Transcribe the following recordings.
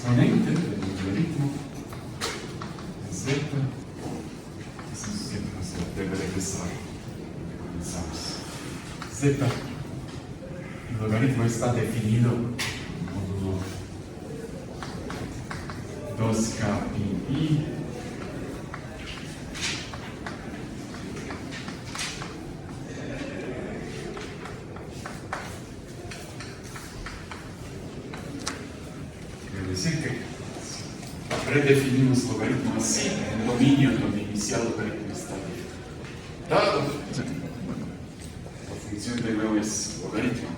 exponente del logaritmo de z, eso siempre se debe regresar. Comenzamos. Z, el logaritmo está definido módulo 2k pi I decir que redefinimos logaritmo así, el dominio donde inicia el logaritmo está dado. La función de nuevo es logaritmo.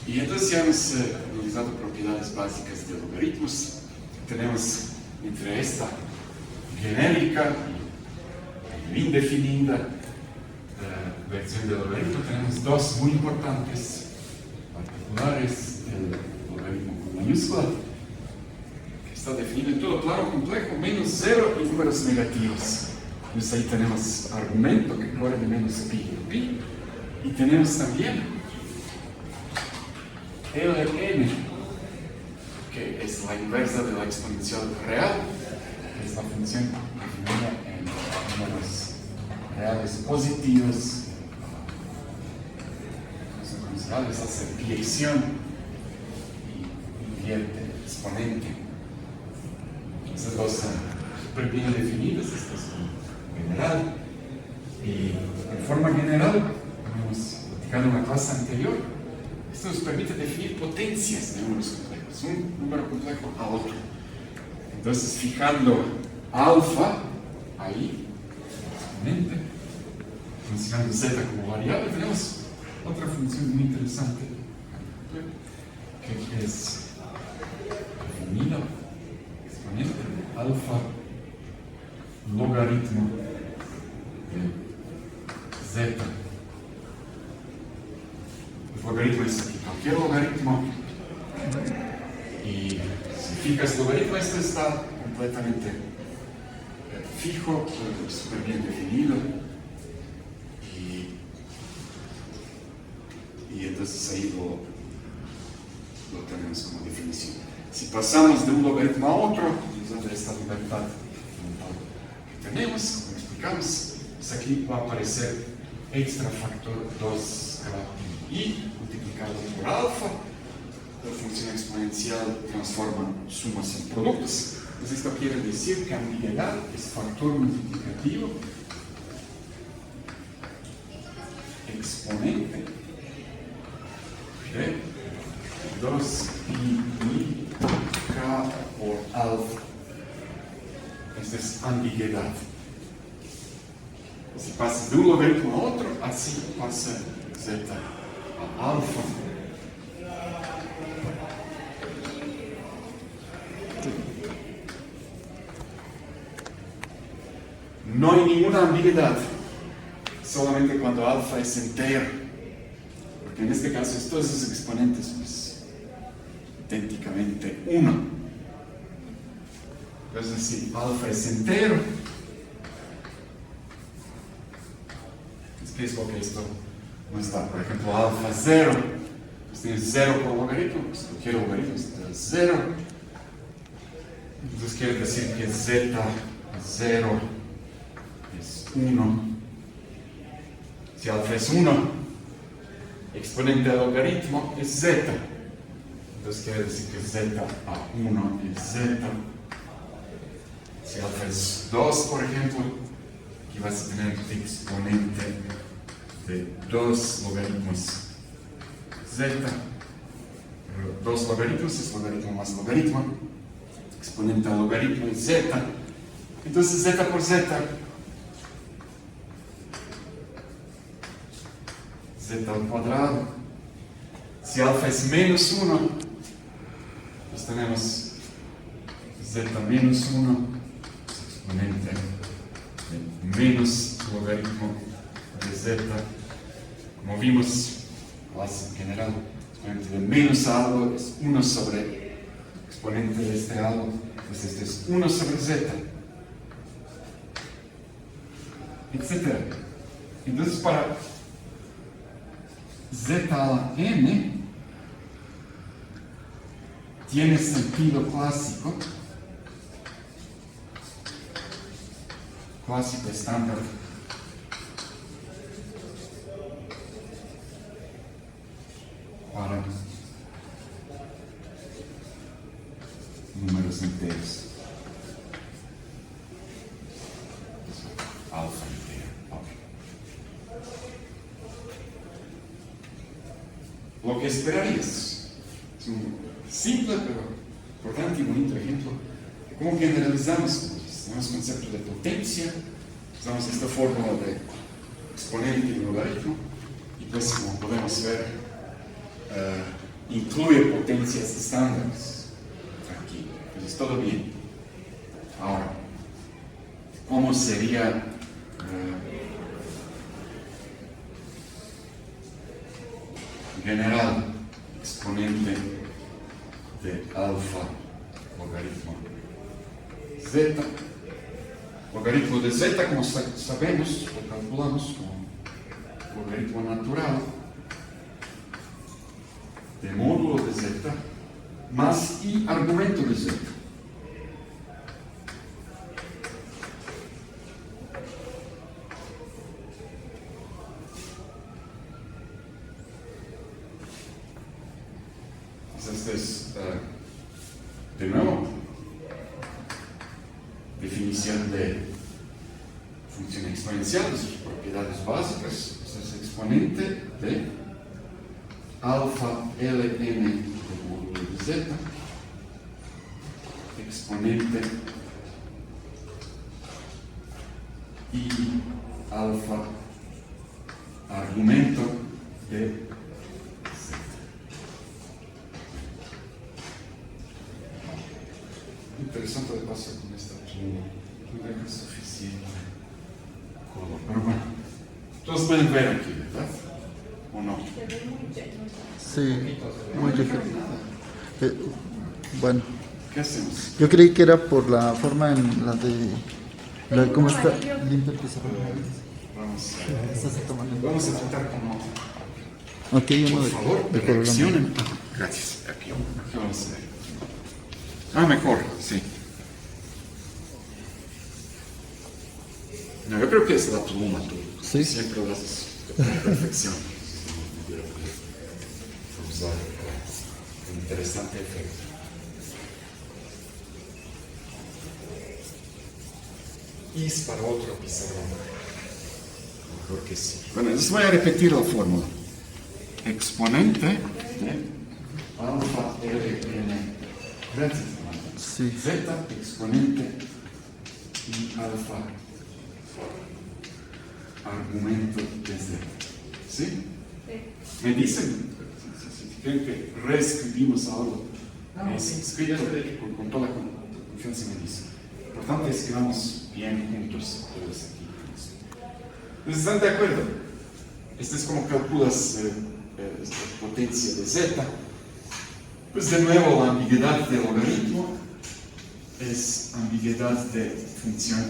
Y entonces ya hemos analizado propiedades básicas de logaritmos. Tenemos entre esta genérica y indefinida versión de logaritmo, tenemos dos muy importantes particulares: el logaritmo con mayúscula, está definido en todo plano complejo, menos 0 y números negativos. Entonces ahí tenemos argumento que corre de menos pi a pi. Y tenemos también Ln, que es la inversa de la exponencial real, que es la función definida en números reales positivos. Los exponenciales hacen piección y invierte el exponente. Esas dos son súper bien definidas, esto es general. Y en forma general, como hemos platicado en la clase anterior, esto nos permite definir potencias de números complejos, un número complejo a otro. Entonces, fijando alfa ahí, exponente, considerando z como variable, tenemos otra función muy interesante, que es definida alfa logaritmo de z. El logaritmo es aquí cualquier logaritmo, y si fijas logaritmo, esto está completamente fijo, súper bien definido, y entonces ahí lo tenemos como definición. Si pasamos de un logaritmo a otro, usando esta libertad que tenemos, como explicamos, pues aquí va a aparecer extra factor 2k pi multiplicado por alfa. La función exponencial transforma sumas en productos. Entonces esto quiere decir que ambiguidad es factor multiplicativo exponente de 2pi k por alfa. Esta es ambiguidad. Si pasas de un logaritmo a otro, así pasa z a alfa. No hay ninguna ambigüedad, solamente cuando alfa es entero, porque en este caso todos esos exponentes son idénticamente 1. Entonces, si alfa es entero, ¿qué es lo que esto no está? Por ejemplo, alfa 0, pues tienes 0 por logaritmo, pues cualquier logaritmo es 0. Entonces quiere decir que z 0 es 1. Si alfa es 1, exponente del logaritmo es z. Entonces quiere decir que z a 1 es z. Si alfa es 2, por ejemplo, aquí vas a tener exponente de 2 logaritmos z. 2 logaritmos es logaritmo más logaritmo. Exponente del logaritmo es z. Entonces z por z, z al cuadrado. Si alfa es menos 1, pues tenemos z menos 1, exponente de menos logaritmo de z. Como vimos, clase en general, exponente de menos algo es 1 sobre exponente de este algo, pues este es 1 sobre z, etc. Entonces, para z a la n, tiene sentido clásico estándar para números enteros. Alfa entero. Okay. Lo que esperarías es un simple pero importante y bonito ejemplo de cómo generalizamos. Tenemos concepto de potencia, usamos esta fórmula de exponente y logaritmo, y pues como podemos ver, incluye potencias estándares aquí. Entonces todo bien. Ahora, ¿cómo sería general exponente de alfa logaritmo z? Logaritmo de z, como sabemos, lo calculamos como logaritmo natural de módulo de z más i argumento de z. Entonces, esta es, de nuevo, definición de función exponencial, de sus propiedades básicas. Este es exponente de alfa ln del módulo de z, exponente y alfa argumento de z. Interesante lo que pasa con esta pluma. No es suficiente color. Pero bueno, todos pueden ver aquí, ¿verdad? ¿O no? Sí, muy diferente. Bueno, ¿Qué hacemos? yo creí que era por la forma en la de cómo está limpio el pizarrón. Vamos a tratar con otro. Ok, uno Por favor, de color reaccionen. Gracias. Aquí vamos a ver. Mejor, sí. No, yo creo que es la pluma, tú. Sí. Siempre lo haces con perfección. Vamos a ver un interesante efecto. Y es para otro pizarrón. Mejor que sí. Bueno, entonces voy a repetir la fórmula. Exponente de alfa ln. Gracias. Sí. Z exponente y alfa argumento de z. ¿Sí? Sí. Me dicen, si creen que reescribimos algo, escríbete con toda la confianza me dicen. Lo importante es que vamos bien juntos todos aquí. Entonces, ¿están de acuerdo? Este es como calculas esta potencia de z. Pues de nuevo la ambigüedad del logaritmo es ambigüedad de función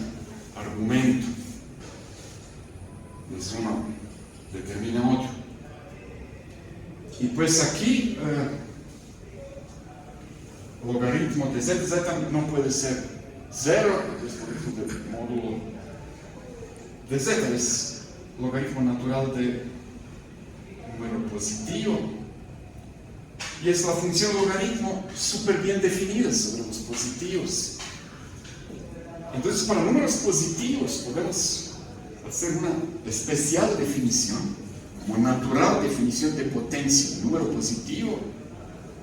argumento. Es uno determina otro. Y pues aquí logaritmo de z, z no puede ser 0, porque es logaritmo del módulo de z, es logaritmo natural de número positivo. Y es la función logaritmo súper bien definida sobre los positivos. Entonces, para números positivos podemos hacer una especial definición, como natural definición de potencia de número positivo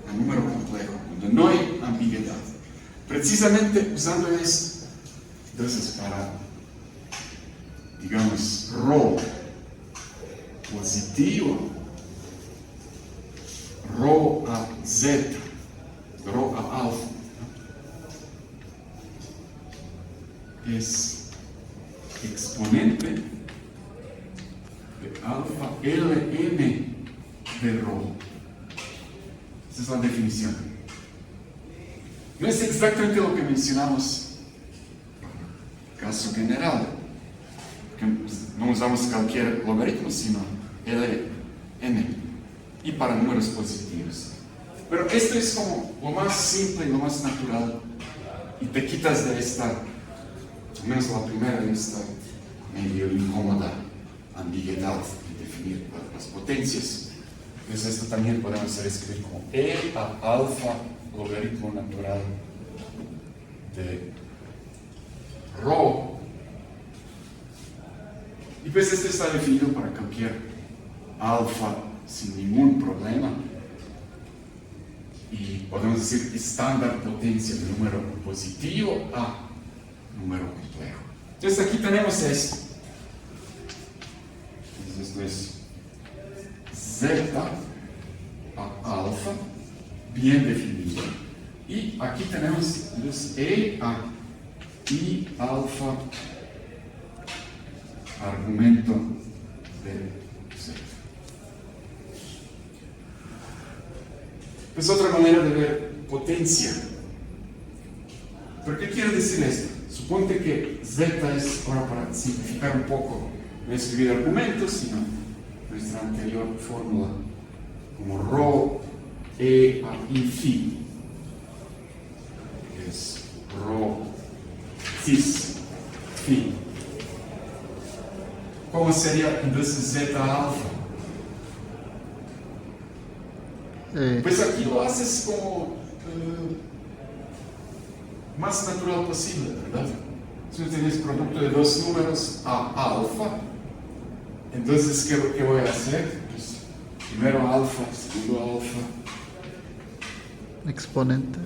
a número complejo, donde no hay ambigüedad. Precisamente usando esto, entonces para, digamos, ρ positivo, ρ a z, ρ a alfa, es exponente de alfa ln de ρ. Esa es la definición. No es exactamente lo que mencionamos en caso general, que no usamos cualquier logaritmo, sino ln. Y para números positivos. Pero esto es como lo más simple y lo más natural. Y te quitas de esta, al menos la primera, de esta medio incómoda ambigüedad de definir las potencias. Entonces esto también podemos escribir como e a alfa logaritmo natural de rho. Y pues este está definido para cualquier alfa sin ningún problema. Y podemos decir estándar potencia de número positivo a número complejo. Entonces aquí tenemos esto. Entonces esto es zeta a alfa, bien definido. Y aquí tenemos los e a i alfa argumento de z. Es otra manera de ver potencia. ¿Pero qué quiere decir esto? Suponte que z es, ahora para simplificar un poco, no voy a escribir argumentos, sino nuestra anterior fórmula, como rho e a i phi, que es rho cis phi. ¿Cómo sería entonces zeta alfa? Pues aquí lo haces como más natural posible, ¿verdad? Si tienes producto de dos números a alfa, entonces ¿qué voy a hacer? Pues, primero alfa, segundo alfa. Exponente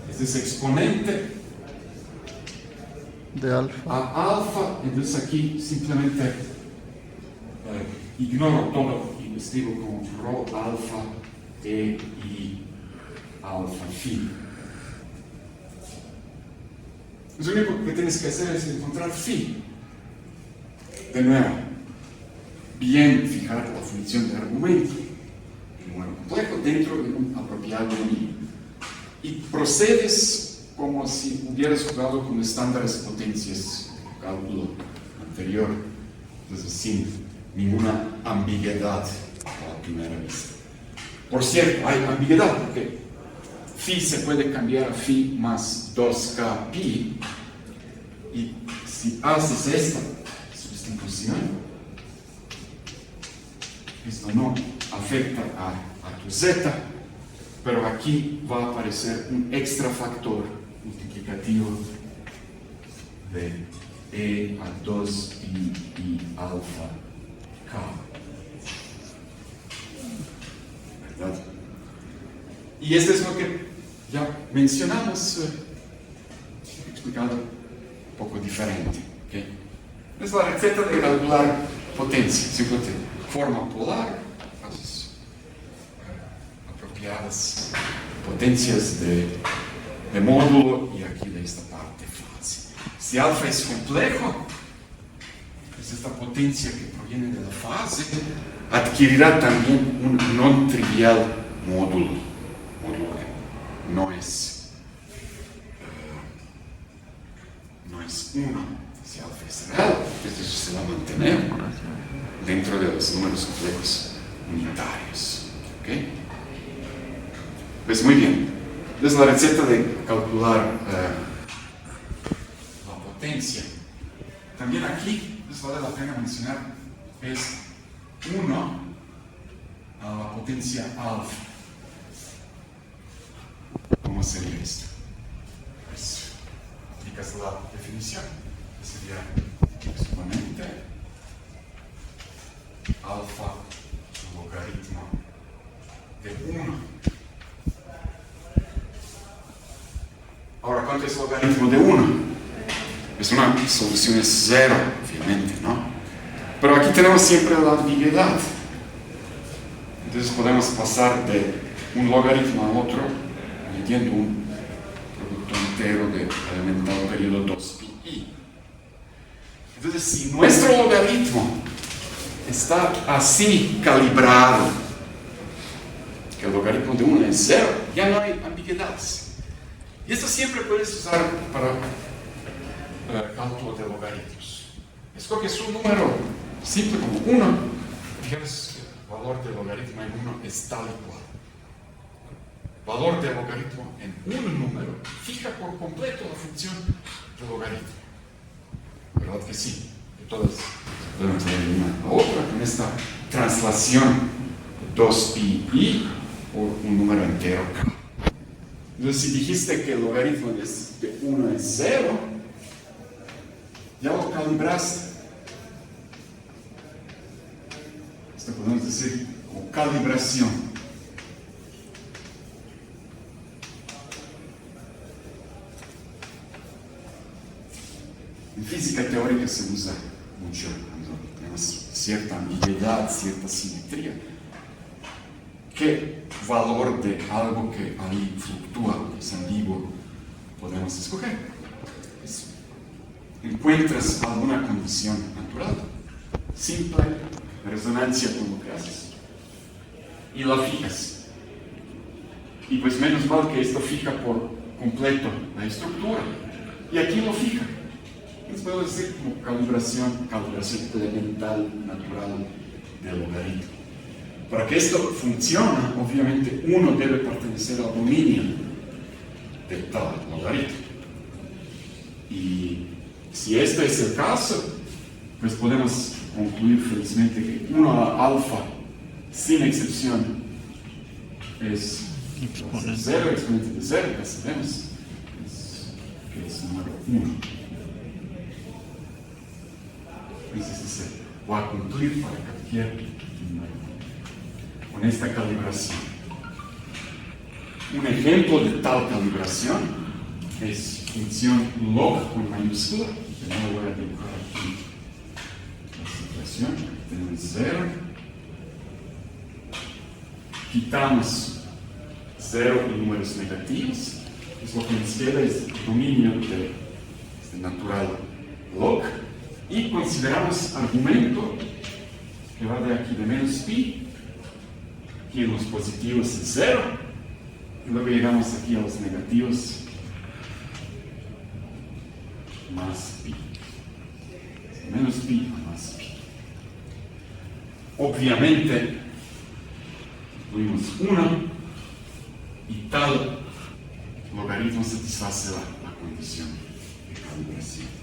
Este es exponente de alfa. a alfa, entonces aquí simplemente ignoro todo y escribo como rho alfa e i alfa phi. Lo único que tienes que hacer es encontrar phi. De nuevo, bien fijar la función de argumento, el número complejo, dentro de un apropiado dominio. Y procedes como si hubieras jugado con estándares potencias de cálculo anterior, entonces sin ninguna ambigüedad a la primera vista. Por cierto, hay ambigüedad porque phi se puede cambiar a phi más 2k pi, y si haces esta sustitución, esto no afecta a tu z, pero aquí va a aparecer un extra factor multiplicativo de e a 2 i alfa k. ¿Verdad? Y esto es lo que ya mencionamos, explicado un poco diferente. ¿Okay? Es la receta de calcular potencia, simplemente forma polar, las apropiadas potencias de módulo y aquí de esta parte fase. Si alfa es complejo, pues esta potencia que proviene de la fase adquirirá también un no trivial módulo que no es 1. Si alfa es real, pues eso se va a mantener dentro de los números complejos unitarios. ¿Okay? Pues muy bien. Entonces la receta de calcular la potencia. También aquí, les vale la pena mencionar, es 1 a la potencia alfa. ¿Cómo sería esto? Pues aplicas la definición. Sería exponente alfa logaritmo de 1. Ahora, ¿cuánto es logaritmo de 1? Es una solución es 0, obviamente, ¿no? Pero aquí tenemos siempre la ambigüedad. Entonces podemos pasar de un logaritmo a otro, midiendo un producto entero de elemental periodo 2pi. Entonces, si nuestro logaritmo está así calibrado, que el logaritmo de 1 es 0, ya no hay ambigüedades. Y esto siempre puedes usar para cálculo de logaritmos. Escoges un número simple como 1, fíjate que el valor del logaritmo en 1 es tal y cual. valor del logaritmo en un número, fija por completo la función del logaritmo. ¿Verdad que sí? Todas podemos ver una a otra con esta translación 2pi por un número entero k. Entonces, si dijiste que el logaritmo de 1 es 0, ya lo calibraste. Esto podemos decir como calibración. En física teórica se usa mucho cuando tenemos cierta ambigüedad, cierta simetría. ¿Qué valor de algo que ahí fluctúa, es ambiguo, podemos escoger? Encuentras alguna condición natural, simple, resonancia con lo que haces, y la fijas. Y pues menos mal que esto fija por completo la estructura, y aquí lo fija. Entonces podemos decir como calibración elemental, natural del logaritmo. Para que esto funcione, obviamente uno debe pertenecer al dominio de tal logaritmo. Y si este es el caso, pues podemos concluir felizmente que 1 a alfa, sin excepción, es 0, exponente de 0, ya sabemos que es número 1. Entonces se va a cumplir para cualquier número con esta calibración. Un ejemplo de tal calibración es función log con mayúscula. Que no lo voy a dibujar aquí la situación. Tenemos 0. Quitamos 0 y números negativos. Pues lo que nos queda es el dominio de este natural log. Y consideramos argumento que va de aquí de menos pi, aquí en los positivos es 0, y luego llegamos aquí a los negativos más pi. Menos pi a más pi. Obviamente, incluimos 1 y tal logaritmo satisface la condición de calibración.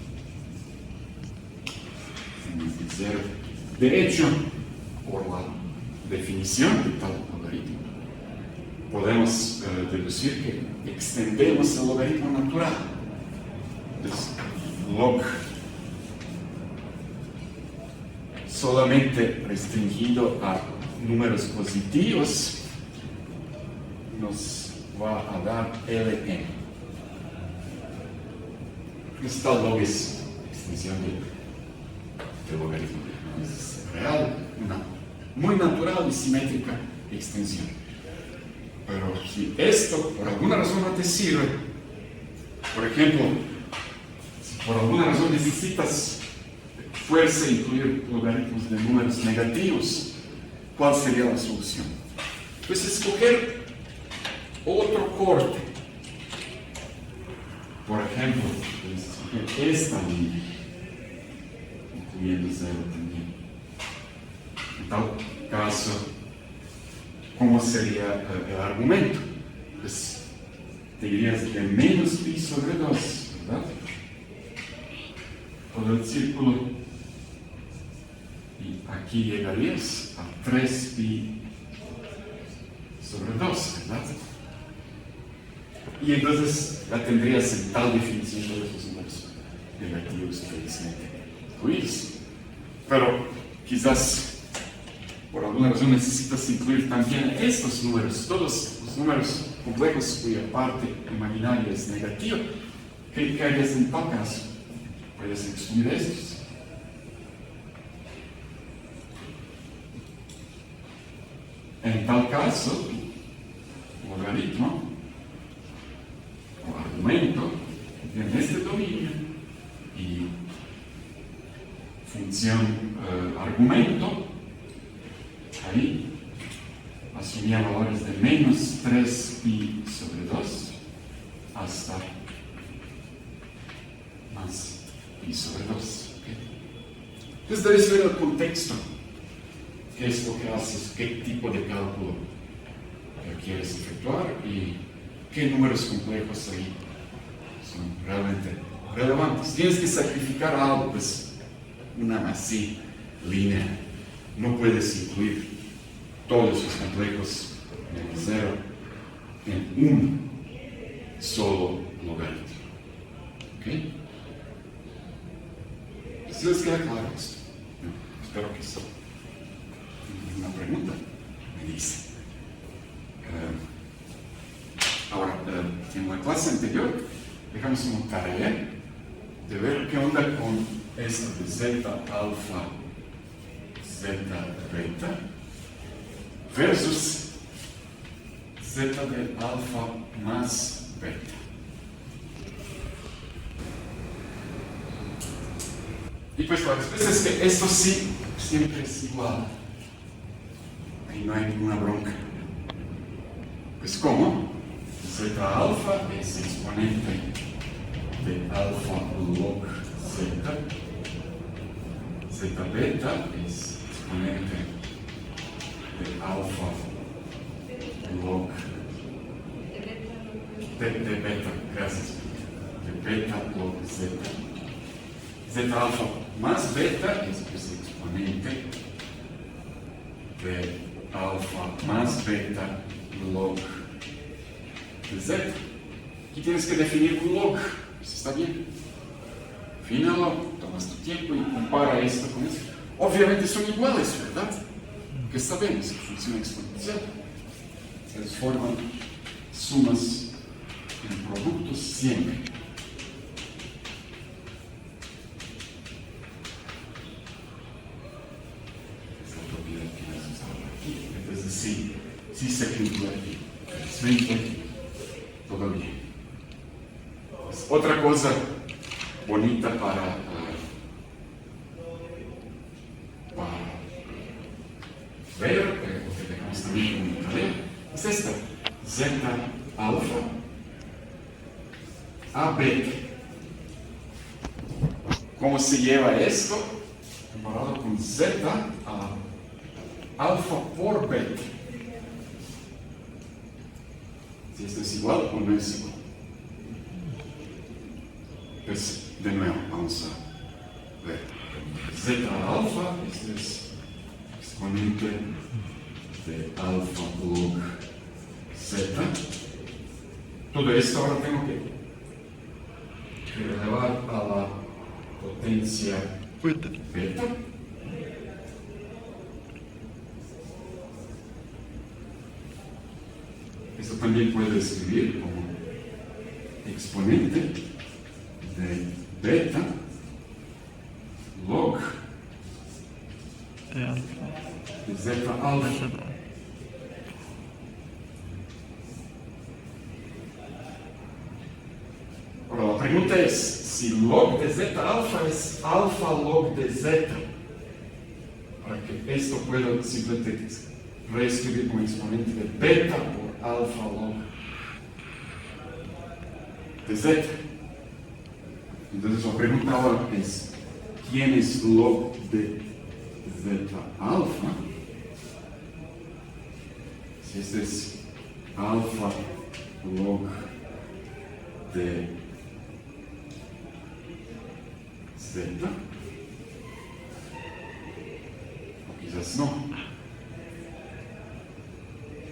De hecho, por la definición de tal logaritmo, podemos deducir que extendemos el logaritmo natural. Entonces, log solamente restringido a números positivos nos va a dar Ln. Esta log es extensión de logaritmo, es real, una muy natural y simétrica extensión. Pero si esto por alguna razón no te sirve, por ejemplo, si por alguna razón necesitas fuerza incluir logaritmos de números negativos, ¿cuál sería la solución? Pues escoger otro corte. Por ejemplo, escoger esta línea, incluyendo 0 también. En tal caso, ¿cómo sería el argumento? Pues te dirías de menos pi sobre 2, ¿verdad? Todo el círculo. Y aquí llegarías a 3pi sobre 2, ¿verdad? Y entonces la tendrías en tal definición de los números negativos felizmente incluidos. Pero quizás por alguna razón necesitas incluir también estos números, todos los números complejos cuya parte imaginaria es negativa. ¿Qué harías en tal caso? Puedes excluir estos. En tal caso, logaritmo o argumento en este dominio y función argumento, ahí asumía valores de menos 3pi sobre 2 hasta más pi sobre 2. ¿Okay? Entonces debes ver el contexto. ¿Qué es lo que haces? ¿Qué tipo de cálculo quieres efectuar? Y qué números complejos ahí son realmente relevantes. Tienes que sacrificar algo, pues una así línea. No puedes incluir todos los complejos en cero en un solo logaritmo. ¿Ok? ¿Sí les queda claro esto? Espero que sí. Una pregunta, me dice. Ahora, en la clase anterior dejamos una tarea de ver qué onda con esto de zeta alfa, zeta beta versus zeta de alfa más beta. Y pues la respuesta es que esto sí siempre es igual. Ahí no hay ninguna bronca. Pues ¿cómo? Zeta alfa es exponente de alfa log zeta. Zeta beta es exponente de alfa log de beta, gracias. De beta log zeta. Zeta alfa más beta es pues, exponente de alfa más beta log de z. Aquí tienes que definir un log, pues está bien. Defínalo, tomas tu tiempo y compara esto con eso. Obviamente son iguales, ¿verdad? Que sabemos que funciona exponencial. Se forman sumas en productos siempre. Entonces sí se cumple aquí. Felizmente, todo bien. Es otra cosa bonita para ver, que dejamos también en mi tarea, es esta, zeta alfa a beta. ¿Cómo se lleva esto? Comparado con zeta a alfa por beta. Si esto es igual o no es igual. Pues de nuevo vamos a ver. Zeta alfa, este es exponente de alfa log zeta. Todo esto ahora tengo que elevar a la potencia beta. Esto también puede escribir como exponente de beta log de zeta alfa. Ahora la pregunta es si log de zeta alfa es alfa log de zeta, para que esto pueda simplemente reescribir como exponente de beta por alfa log de zeta. Entonces la pregunta ahora es, ¿quién es log de zeta alfa? Si este es alfa log de zeta, o quizás no.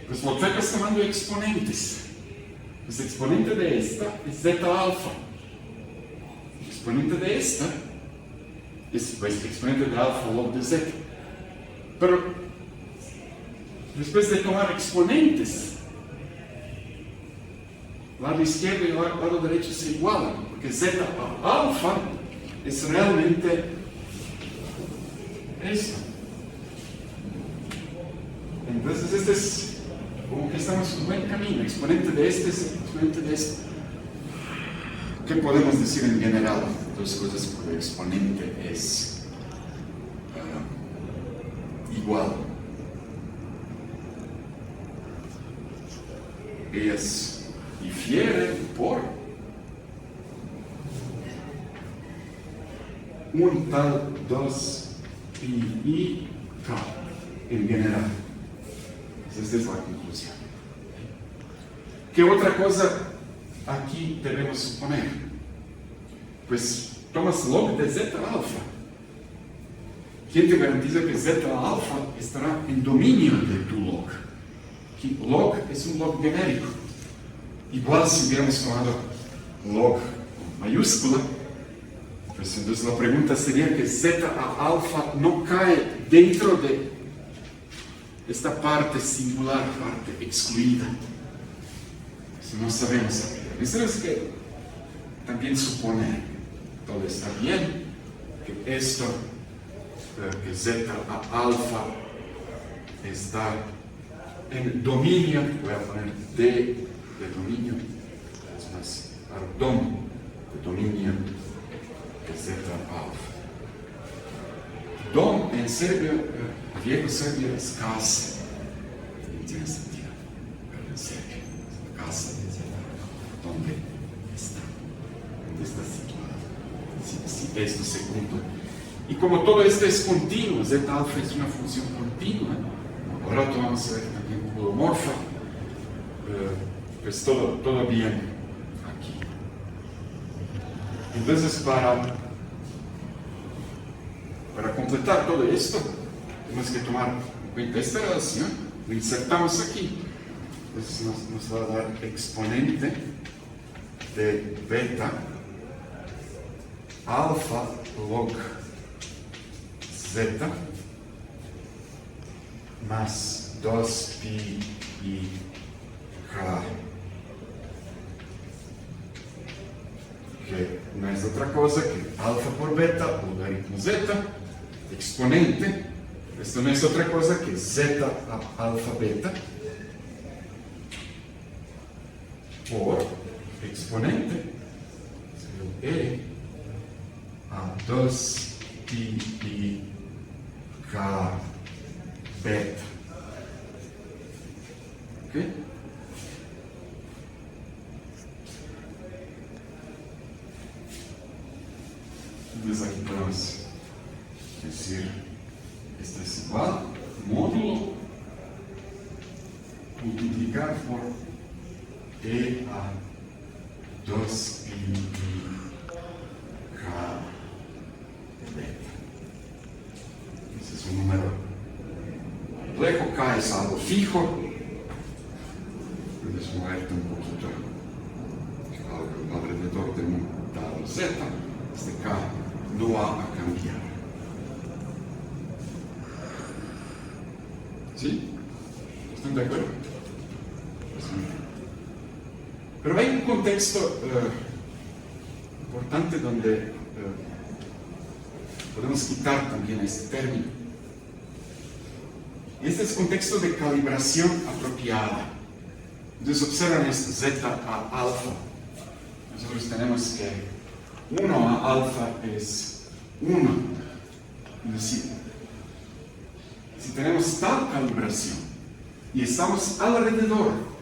Pues lo que está llamando exponentes. Pues exponente de esta es zeta alfa. Exponente de esta es pues, exponente de alfa log de zeta. Pero después de tomar exponentes, lado izquierdo y lado derecho se igualan, porque zeta alfa es realmente esto. Entonces este es como que estamos en un buen camino. Exponente de este es exponente de este. ¿Qué podemos decir en general? Dos cosas, porque exponente es igual. Ellas difieren por un tal 2 pi k en general. Esta es la conclusión. ¿Qué otra cosa aquí debemos suponer? Pues tomas log de zeta alfa. ¿Quién te garantiza que zeta alfa estará en dominio de tu log? Aquí log es un log genérico. Igual si hubiéramos tomado log mayúscula, pues entonces la pregunta sería que zeta a alfa no cae dentro de esta parte singular, parte excluida. Eso no sabemos. Eso es que también suponer, todo está bien, que esto, que zeta a alfa está en dominio, voy a poner D de dominio, es más, perdón, de dominio de zeta alfa. Dom en serbio, viejo serbio es casa, no tiene sentido, pero en serbio, casa de zeta alfa, ¿dónde está? ¿Dónde está situado? Si esto se cumple. Y como todo esto es continuo, zeta alfa es una función continua, ahora vamos a ver también holomorfa, pues todo bien aquí. Entonces para completar todo esto, tenemos que tomar en cuenta esta relación, lo insertamos aquí, entonces nos va a dar exponente de beta alfa log zeta más 2pi y k, que no es otra cosa que alfa por beta, logaritmo zeta, exponente, esto no es otra cosa que zeta a alfa beta, por exponente, e a 2pi y k beta. ¿Ok? Entonces aquí podemos decir, esto es igual, módulo, multiplicar por e a 2pi k beta. Ese es un número complejo, k es algo fijo, puedes moverte un poquito alrededor de un dado z, este k no va a cambiar. ¿Sí? ¿Están de acuerdo? Pero hay un contexto importante donde podemos quitar también este término. Y este es el contexto de calibración apropiada. Entonces observan esto, zeta a alfa. Nosotros tenemos que 1 a alfa es 1. Es decir, si tenemos tal calibración y estamos alrededor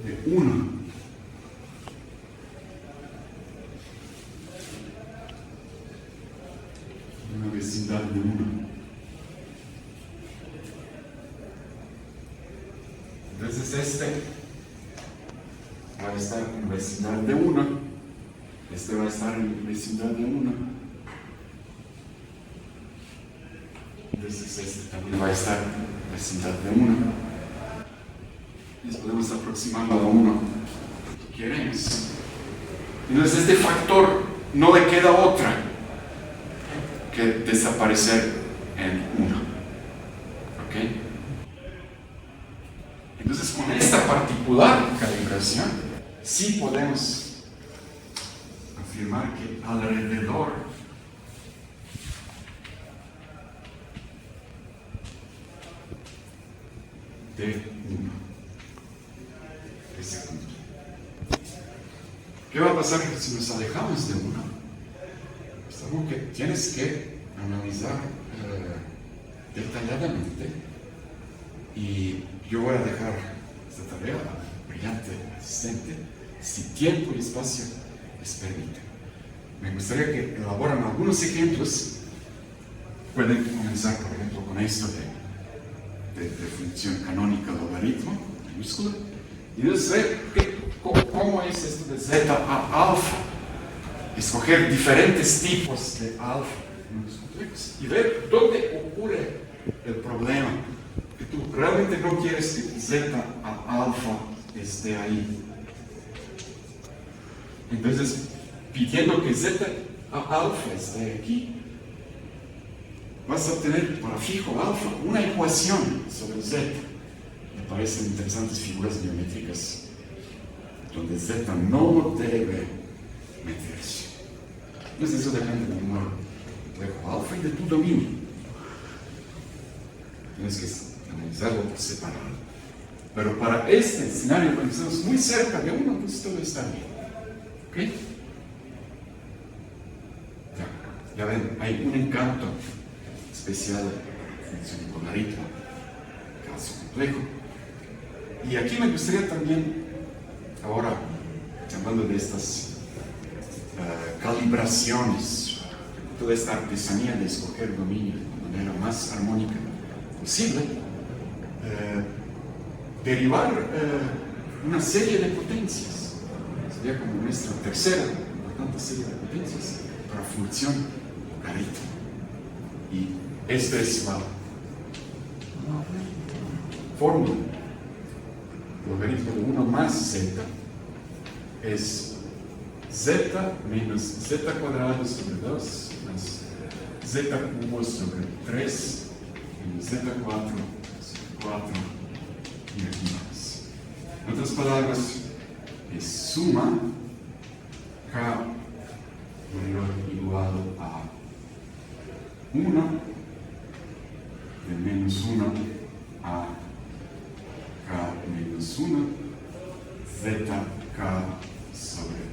de 1, una vecindad de 1, entonces este va a estar en vecindad de 1, este va a estar en vecindad de 1, entonces este también va a estar en vecindad de 1, y podemos aproximarlo a 1 si queremos. Entonces este factor no le queda otra que desaparecer en 1. ¿Ok? Entonces con esta particular calibración sí podemos afirmar que alrededor de 1 ese punto. ¿Qué va a pasar si nos alejamos de 1? Es algo que tienes que analizar detalladamente, y yo voy a dejar esta tarea al brillante asistente, si tiempo y espacio les permiten. Me gustaría que elaboren algunos ejemplos. Pueden comenzar, por ejemplo, con esto de de función canónica logaritmo, minúscula, y entonces ver cómo es esto de zeta a alfa. Escoger diferentes tipos de alfa y ver dónde ocurre el problema. Que tú realmente no quieres que zeta a alfa esté ahí. Entonces, pidiendo que zeta a alfa esté aquí, vas a obtener para fijo alfa una ecuación sobre zeta. Me parecen interesantes figuras geométricas donde zeta no debe meterse. Entonces eso depende del número complejo alfa y de tu dominio. Tienes que analizarlo por separado. Pero para este escenario, cuando estamos muy cerca de uno, pues todo está bien. ¿Ok? Ya ven, hay un encanto especial de función logaritmo, caso complejo. Y aquí me gustaría también, ahora, hablando de estas calibraciones, toda esta artesanía de escoger dominio de la manera más armónica posible, derivar una serie de potencias. Sería como nuestra tercera importante serie de potencias para función logaritmo. Y esta es la fórmula. Logaritmo de 1 más z es z menos z cuadrado sobre 2 más z cubo sobre 3 menos z4 sobre 4 y aquí más. En otras palabras, es suma k mayor o igual a 1 de menos 1 a k menos 1 zk sobre k.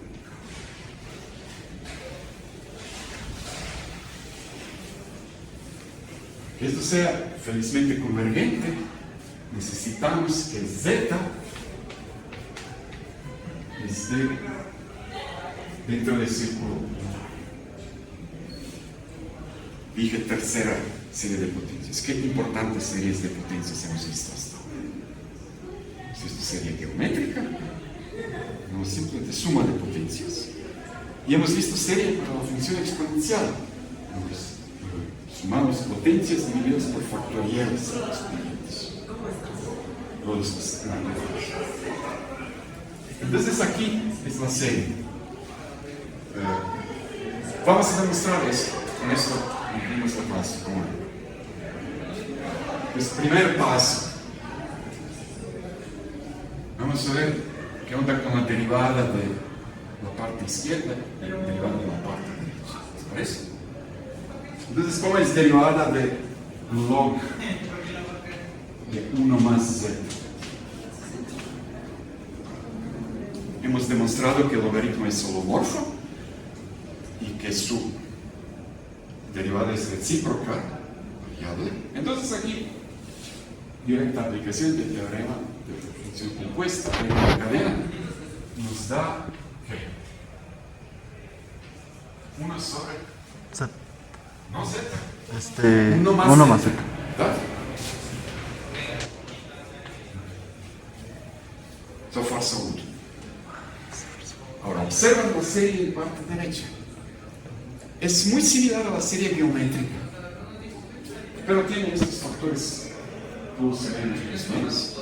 Que esto sea felizmente convergente, necesitamos que z esté dentro del círculo. Dije tercera serie de potencias. ¿Qué importantes series de potencias hemos visto hasta ahora? Si esto sería geométrica, no simplemente suma de potencias. Y hemos visto serie para la función exponencial. Sumamos potencias divididas por factoriales exponentes. Entonces aquí es la serie. Vamos a demostrar eso. Con esto concluimos la clase. Pues primer paso. Vamos a ver qué onda con la derivada de la parte izquierda y la derivada de la parte derecha. ¿Les parece? Entonces, ¿cómo es derivada de log de 1 más z? Hemos demostrado que el logaritmo es holomorfo y que su derivada es recíproca, variable. Entonces aquí, directa aplicación del teorema de función compuesta de la cadena nos da ¿qué? 1 sobre Z. no z. 1 más z. So far so good. Ahora observan la serie en parte derecha. Es muy similar a la serie geométrica, pero tiene estos factores plus menos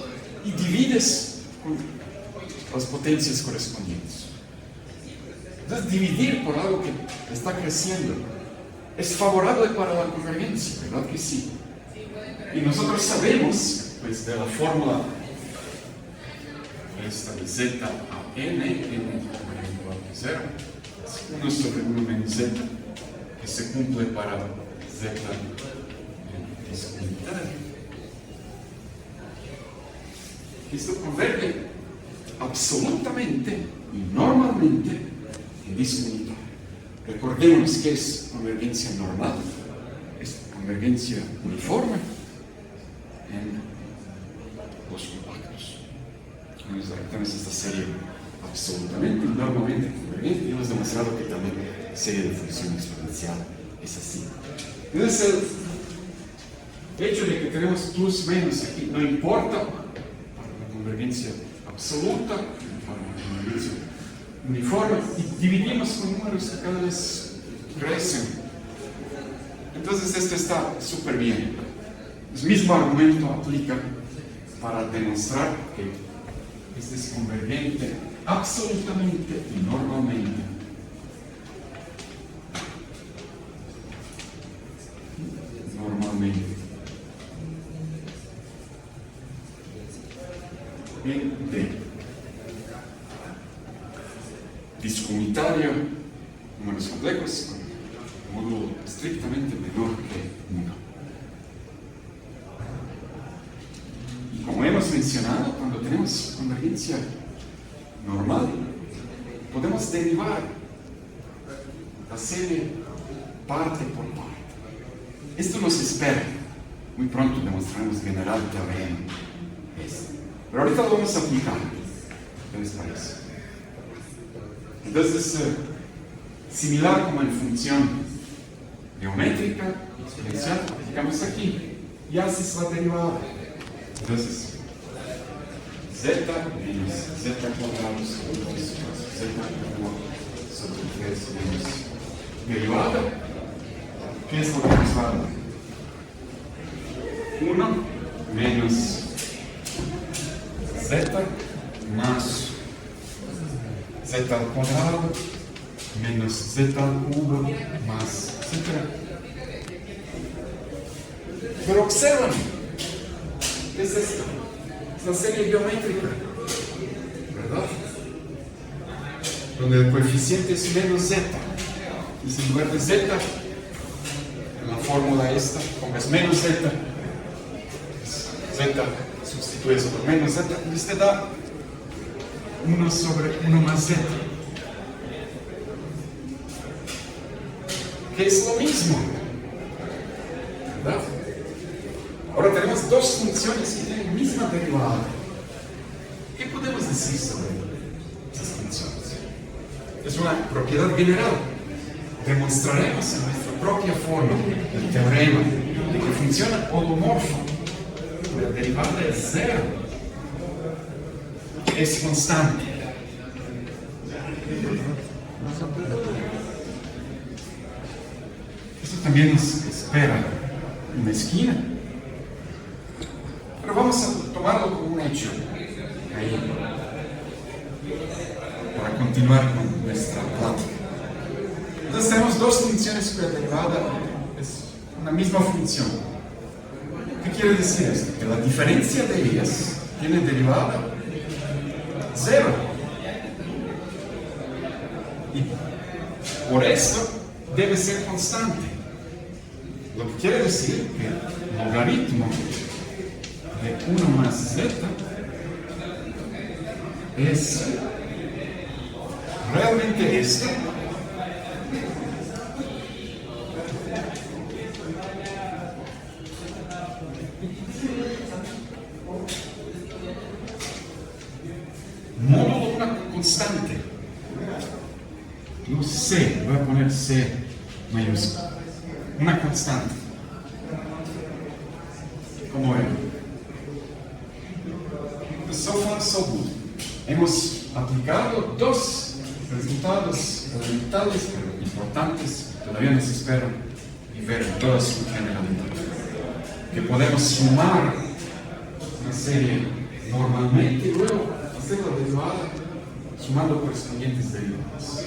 y divides con las potencias correspondientes. Entonces dividir por algo que está creciendo es favorable para la convergencia, ¿verdad que sí? Y nosotros sabemos, pues, de la fórmula esta de z a n igual a 0, es 1 sobre 1 menos z, que se cumple para z en disunitario. Esto converge absolutamente y normalmente en disunitario. Recordemos que es convergencia normal, es convergencia uniforme en los compactos. Tenemos esta serie absolutamente y normalmente convergente y hemos demostrado que también la serie de función exponencial es así. Entonces El hecho de que tenemos plus menos aquí no importa para la convergencia absoluta, para la convergencia uniforme, y dividimos con números que cada vez crecen. Entonces esto está súper bien. El mismo argumento aplica para demostrar que este es convergente absolutamente y normalmente. Normalmente. En D. Discomunitario, números complejos, con módulo estrictamente menor que 1. Y como hemos mencionado, cuando tenemos convergencia normal, podemos derivar la serie parte por parte. Esto nos espera. Muy pronto demostraremos general teorema. Pero ahorita lo vamos a aplicar. ¿Qué les parece? Entonces, similar como en función geométrica, exponencial, aplicamos aquí. Y haces la derivada. Entonces, z menos z cuadrado sobre 2 más z cuadrado sobre 3 menos derivada. ¿Qué es lo que nos va a dar? 1 menos z más z al cuadrado menos z al cubo más etc. Pero observan, ¿qué es esto? Es la serie geométrica, ¿verdad? Donde el coeficiente es menos z. Y en lugar de z, en la fórmula esta, pongas menos z, z sustituye eso por menos z, y este da 1 sobre 1 más z. Que es lo mismo, ¿verdad? Ahora tenemos dos funciones que tienen la misma derivada. ¿Qué podemos decir sobre esas funciones? Es una propiedad general. Demostraremos en nuestra propia forma el teorema de que funciona holomorfo. La derivada es 0. Es constante. Eso también nos espera en la esquina. Pero vamos a tomarlo como un hecho. Ahí. Para continuar con nuestra plática. Entonces tenemos dos funciones cuya derivada es una misma función. ¿Qué quiere decir esto? Que la diferencia de ellas tiene derivada 0. Y por esto debe ser constante. Lo que quiere decir que el logaritmo de 1 más z es realmente esto. Módulo de una constante. No C, voy a poner C mayúscula. Una constante. ¿Cómo ven? So far, so good. Hemos aplicado dos resultados elementales, pero importantes, todavía nos esperan y ver toda su generalidad. Que podemos sumar una serie normalmente y luego hacer la derivada sumando correspondientes derivadas.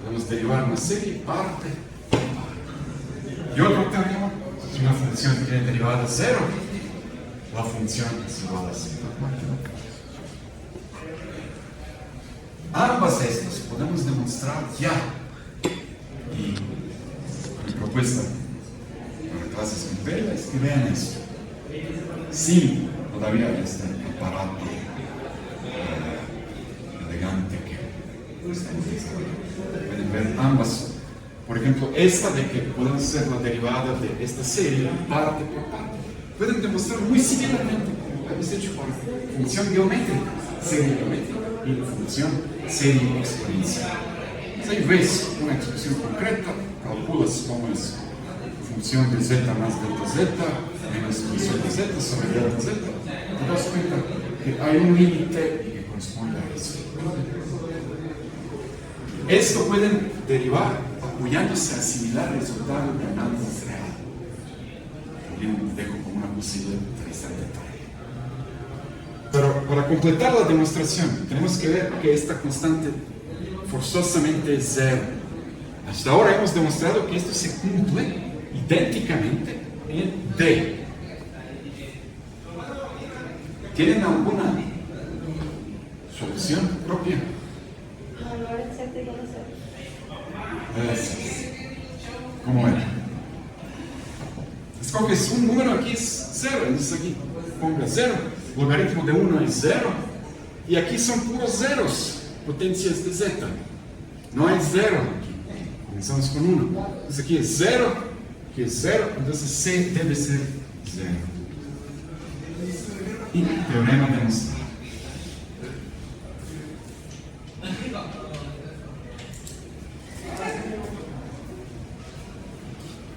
Podemos derivar una serie parte por parte. Y otro teorema, si una función tiene derivada 0, la función es igual a 0. Ambas estas podemos demostrar ya. Y mi propuesta para clases con Vela es que vean esto. Sí, todavía este aparato elegante que pueden ver ambas. Por ejemplo, esta de que podemos hacer la derivada de esta serie parte por parte. Pueden demostrar muy similarmente como lo hemos hecho con función geométrica, serie geométrica y función serie exponencial. Entonces, ahí ves una expresión concreta, calculas cómo es función de z más delta z menos función de z sobre delta z, te das cuenta que hay un límite que corresponde a eso. Esto pueden derivar apoyándose a similar resultado de análisis real. También dejo como una posibilidad interesante. Pero para completar la demostración, tenemos que ver que esta constante forzosamente es cero. Hasta ahora hemos demostrado que esto se cumple idénticamente en D. ¿Tienen alguna solución propia? Valor exacto igual a cero. ¿Cómo era? Escoges un número, aquí es 0, entonces aquí ponga 0, logaritmo de 1 es 0, y aquí son puros ceros, potencias de z. No hay 0 aquí, comenzamos con 1. Entonces aquí es 0, aquí es 0, entonces C debe ser 0. Y teorema demostrado.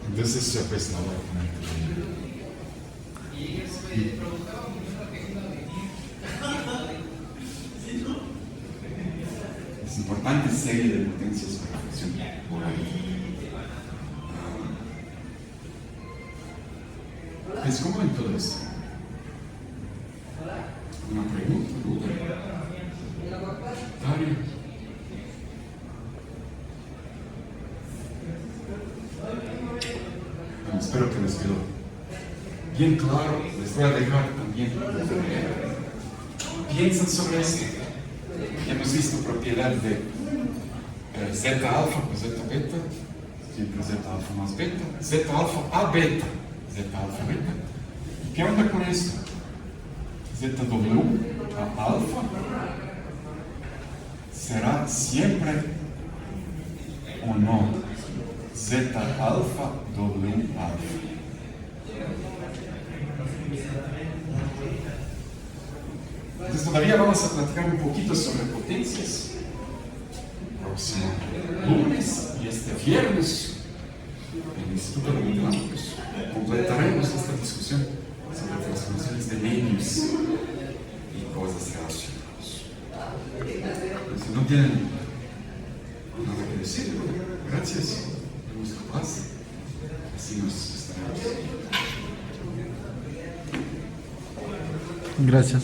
Entonces ya pues la voy a poner. Es importante serie de potencias para función polar. Es como en todo esto. Una pregunta, duda. Tarea. Espero que les quedó bien claro. Les voy a dejar también. Piensen sobre esto. Hemos visto propiedad de z alfa con z beta, siempre z alfa más beta, z alfa a beta, z alfa beta. ¿Y qué onda con esto? ZW a alfa será siempre o no Z alfa W alfa. Entonces todavía vamos a platicar un poquito sobre potencias. Próximo lunes y este viernes en el Instituto de Matemáticos completaremos esta discusión sobre transformaciones de medios y cosas relacionadas. Si no tienen nada que decir, gracias. Así nos estaremos. Gracias.